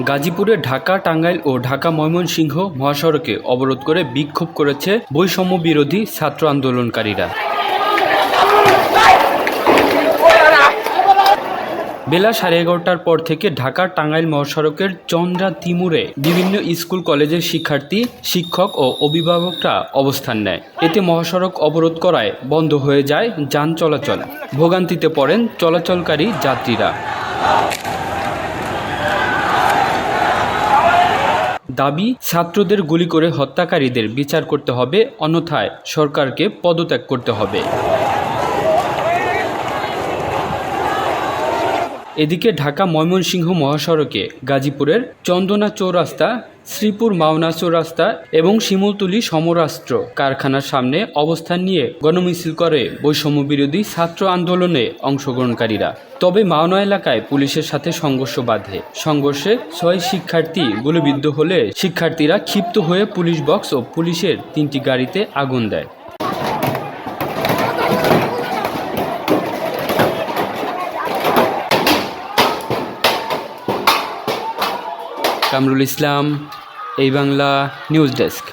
গাজীপুরে ঢাকা টাঙ্গাইল ও ঢাকা ময়মনসিংহ মহাসড়কে অবরোধ করে বিক্ষোভ করেছে বৈষম্য বিরোধী ছাত্র আন্দোলনকারীরা। বেলা 11:30টার পর থেকে ঢাকা টাঙ্গাইল মহাসড়কের চন্দ্রা তিমুরে বিভিন্ন স্কুল কলেজের শিক্ষার্থী, শিক্ষক ও অভিভাবকরা অবস্থান নেয়। এতে মহাসড়ক অবরোধ করায় বন্ধ হয়ে যায় যান চলাচল। ভোগান্তিতে পড়েন চলাচলকারী যাত্রীরা। দাবি, ছাত্রদের গুলি করে হত্যাকারীদের বিচার করতে হবে, অন্যথায় সরকারকে পদত্যাগ করতে হবে। এদিকে ঢাকা ময়মনসিংহ মহাসড়কে গাজীপুরের চন্দনা চৌরাস্তা, শ্রীপুর মাওনা চৌরাস্তা এবং শিমুলতলী সমরাস্ত্র কারখানার সামনে অবস্থান নিয়ে গণমিছিল করে বৈষম্য বিরোধী ছাত্র আন্দোলনে অংশগ্রহণকারীরা। তবে মাওনা এলাকায় পুলিশের সাথে সংঘর্ষ বাধে। সংঘর্ষে 6 শিক্ষার্থী গুলিবিদ্ধ হলে শিক্ষার্থীরা ক্ষিপ্ত হয়ে পুলিশ বক্স ও পুলিশের 3টি গাড়িতে আগুন দেয়। কামরুল ইসলাম, এই বাংলা নিউজ ডেস্ক।